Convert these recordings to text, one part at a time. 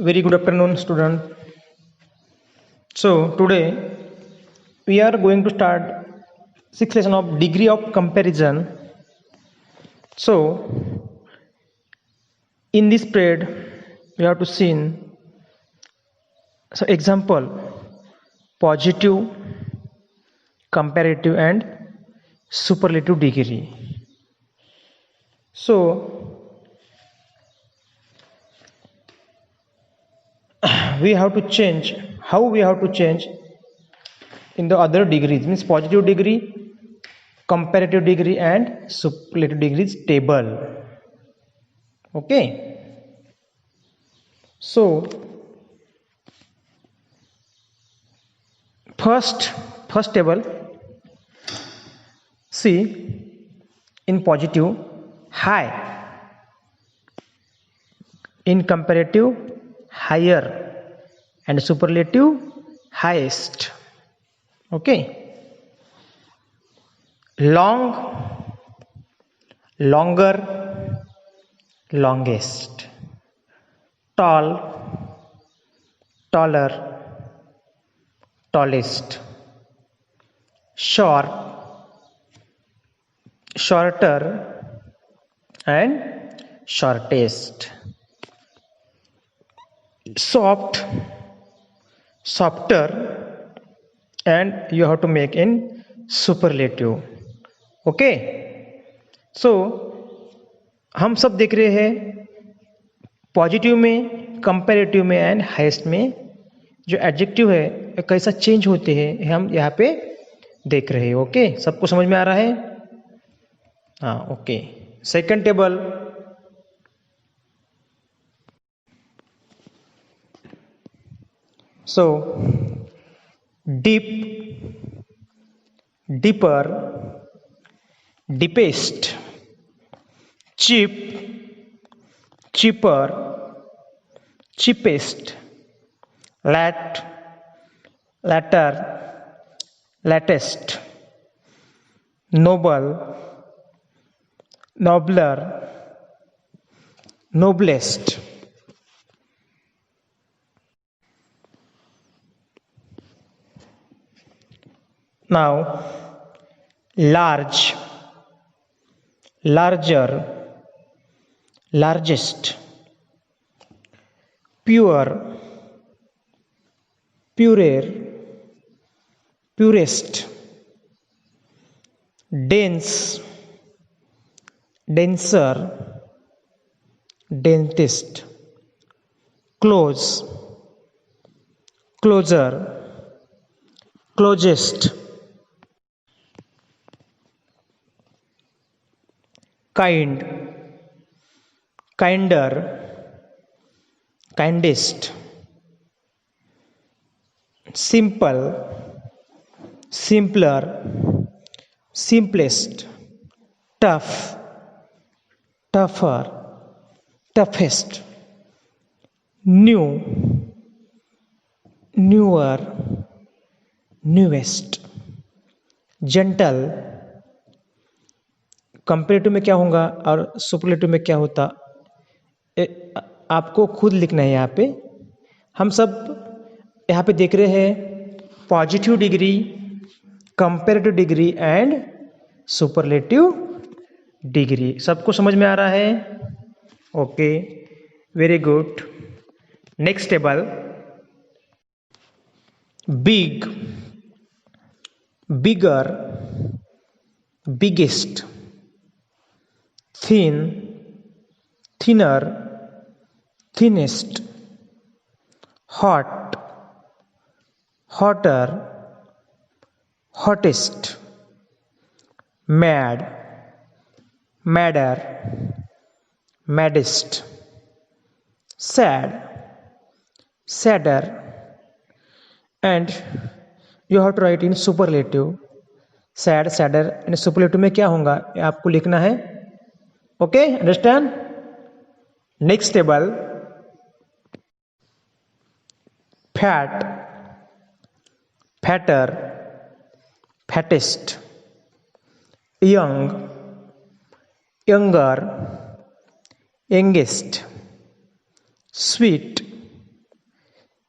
Very good afternoon, student. So today we are going to start sixth lesson of degree of comparison. So in this period we have to see so example positive, comparative, and superlative degree. So we have to change how we have to change in the other degrees means positive degree, comparative degree, and superlative degrees table. Okay, so first table, see, in positive high, in comparative higher, and superlative highest. Okay, long, longer, longest, tall, taller, tallest, short, shorter, and shortest, soft, softer, and you have to make in superlative. Okay, so हम सब देख रहे हैं positive में, comparative में and highest में जो adjective है कैसा चेंज होते हैं हम यहाँ पे देख रहे हैं. ओके, सबको समझ में आ रहा है? हाँ, okay. Second table, so deep, deeper, deepest, cheap, cheaper, cheapest, latter, latest, noble, nobler, noblest. Now large, larger, largest, pure, purer, purest, dense, denser, densest, close, closer, closest, kind, kinder, kindest, simple, simpler, simplest, tough, tougher, toughest, new, newer, newest, gentle. Comparative में क्या होगा और superlative में क्या होता, आपको खुद लिखना है. यहाँ पे हम सब यहाँ पे देख रहे हैं positive degree, comparative degree and superlative degree. सबको समझ में आ रहा है? Okay, very good. Next table, big, bigger, biggest, thin, thinner, thinnest, hot, hotter, hottest, mad, madder, maddest, sad, sadder, and you have to write in superlative. sad, sadder and superlative में क्या होगा आपको लिखना है. Okay, understand? Next table, fat, fatter, fattest, young, younger, youngest, sweet,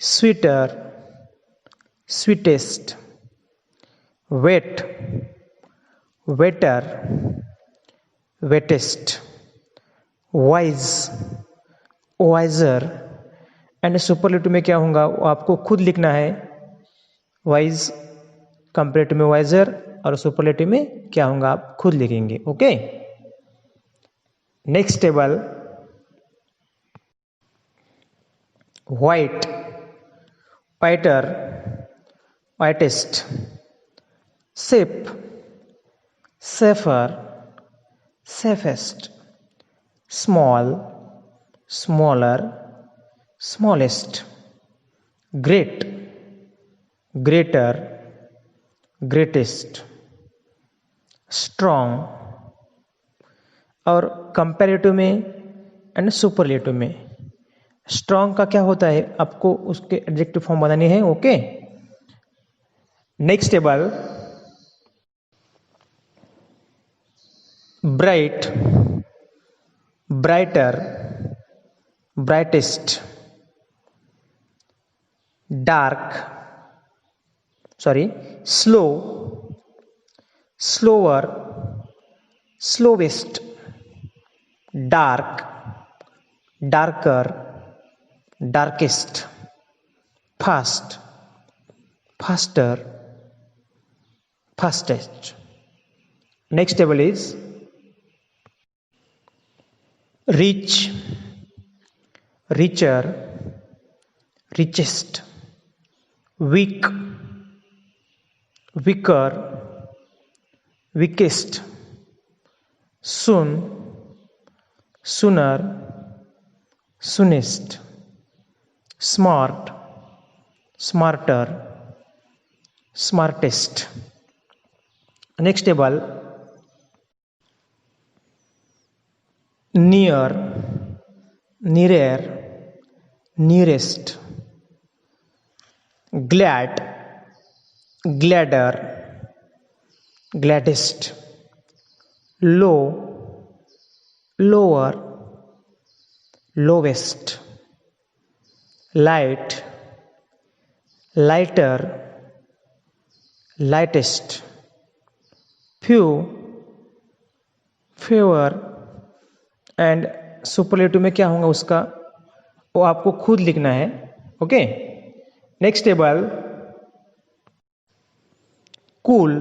sweeter, sweetest, wet, wetter, wettest, wise, wiser। And superlative में क्या होगा वो आपको खुद लिखना है। वाइज कंपेरेटिव में वाइजर और सुपरलेटिव में क्या होगा आप खुद लिखेंगे। Okay, next table, white, whiter, whitest, safe, safer, safest, small, smaller, smallest, great, greater, greatest, strong. और कंपैरेटिव में एंड सुपरलेटिव में स्ट्रॉन्ग का क्या होता है आपको उसके एडजेक्टिव फॉर्म बनाने हैं। Okay, next table, bright, brighter, brightest, dark, slow, slower, slowest, dark, darker, darkest, fast, faster, fastest. Next table is rich, richer, richest, weak, weaker, weakest, soon, sooner, soonest, smart, smarter, smartest। Next table, near, nearer, nearest, glad, gladder, gladdest, low, lower, lowest, light, lighter, lightest, few, fewer। And superlative में क्या होगा उसका वो आपको खुद लिखना है। Okay, next table, cool,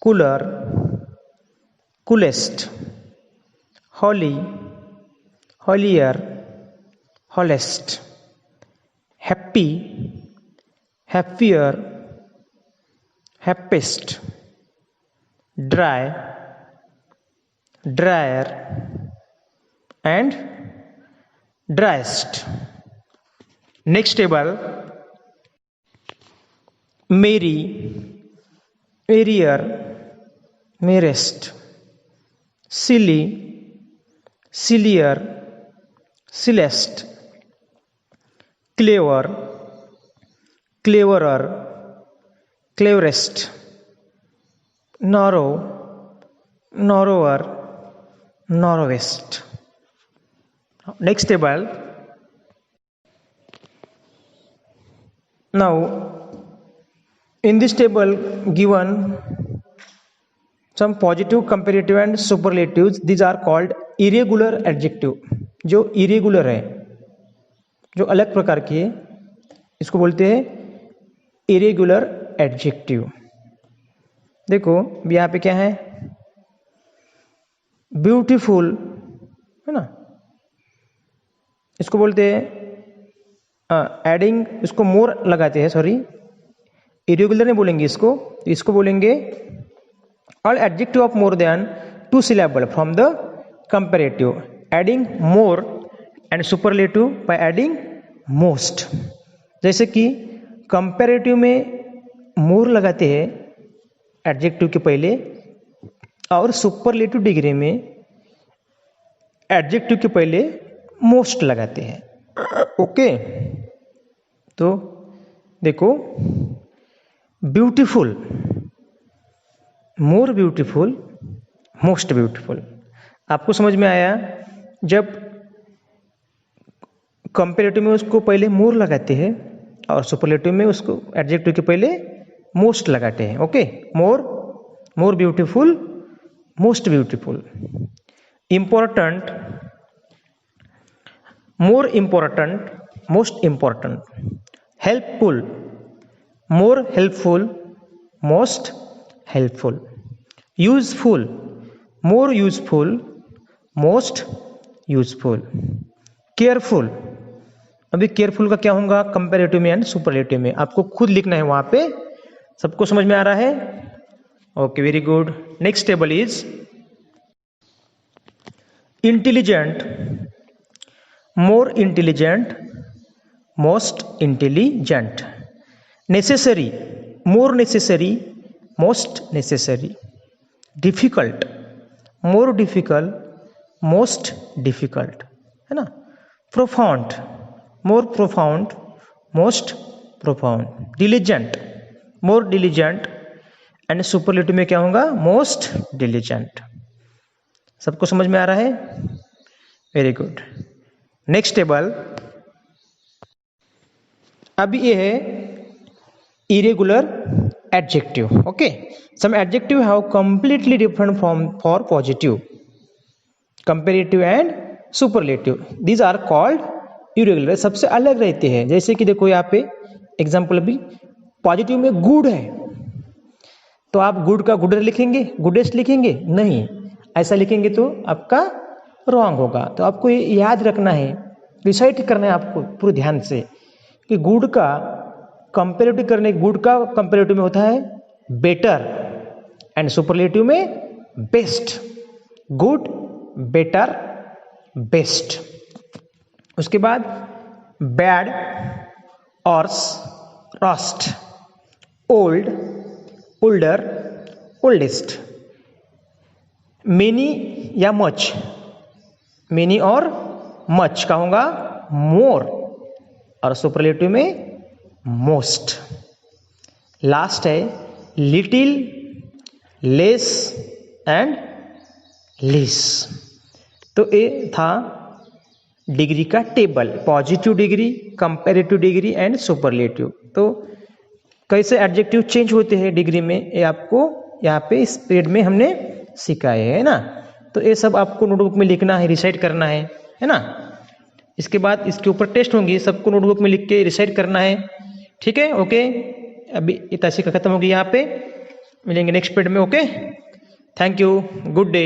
cooler, coolest, holy, holier, holiest, happy, happier, happiest, dry, drier and driest. Next table, merry, merrier, merriest, silly, sillier, silliest, clever, cleverer, cleverest, narrow, narrower, narrowest. Next table, now in this table given some positive, comparative and superlatives, these are called irregular adjective। जो irregular है, जो अलग प्रकार की है, इसको बोलते हैं irregular adjective। देखो यहाँ पे क्या है, ब्यूटीफुल है ना, इसको बोलते हैं एडिंग, इसको मोर लगाते हैं, सॉरी इरेगुलर नहीं बोलेंगे इसको, तो इसको बोलेंगे all adjective of more than 2 syllable from the comparative, adding more and superlative by adding most. जैसे कि कंपैरेटिव में मोर लगाते हैं एडजेक्टिव के पहले और सुपरलेटिव डिग्री में एडजेक्टिव के पहले मोस्ट लगाते हैं। ओके, तो देखो ब्यूटीफुल, मोर ब्यूटीफुल, मोस्ट ब्यूटीफुल। आपको समझ में आया? जब कंपेरेटिव में उसको पहले मोर लगाते हैं और सुपरलेटिव में उसको एडजेक्टिव के पहले मोस्ट लगाते हैं। Okay, more, more beautiful, most beautiful. Important, more important, most important. Helpful, more helpful, most helpful. Useful, more useful, most useful. Careful, अभी केयरफुल का क्या होगा कंपैरेटिव में एंड सुपरलेटिव में, आपको खुद लिखना है वहां पे। सबको समझ में आ रहा है? Okay, very good. Next table is intelligent, more intelligent, most intelligent. Necessary, more necessary, most necessary. Difficult, more difficult, most difficult, है ना। Profound, more profound, most profound. Diligent, more diligent, and superlative में क्या होगा most diligent. सबको समझ में आ रहा है? Very good. नेक्स्ट टेबल, अभी ये है irregular adjective. Okay, some adjective have completely different from for positive, comparative and superlative, these are called irregular, सबसे अलग रहते हैं। जैसे कि देखो यहाँ पे एग्जाम्पल, अभी पॉजिटिव में गुड है तो आप गुड का गुडर लिखेंगे, गुडेस्ट लिखेंगे? नहीं, ऐसा लिखेंगे तो आपका रॉन्ग होगा। तो आपको ये याद रखना है, रिसाइट करना है आपको पूरे ध्यान से कि गुड का कंपेरेटिव करने, गुड का कंपेरेटिव में होता है बेटर एंड सुपरलेटिव में बेस्ट। Good, better, best. उसके बाद bad, worse, worst, old, older, oldest. Many या मच, मेनी और मच का होगा मोर, और सुपरलेटिव में मोस्ट। लास्ट है लिटिल, लेस एंड लेस। तो ये था डिग्री का table, positive degree, comparative degree and superlative. तो कैसे एडजेक्टिव चेंज होते हैं डिग्री में, ये आपको यहाँ पे इस पीरियड में हमने सिखाए है ना। तो ये सब आपको नोटबुक में लिखना है, रिसाइट करना है ना। इसके बाद इसके ऊपर टेस्ट होंगी, सबको नोटबुक में लिख के रिसाइट करना है। ठीक है, ओके। अभी ये तासिका खत्म होगी यहाँ पे, मिलेंगे नेक्स्ट पीरियड में। Okay, thank you, good day.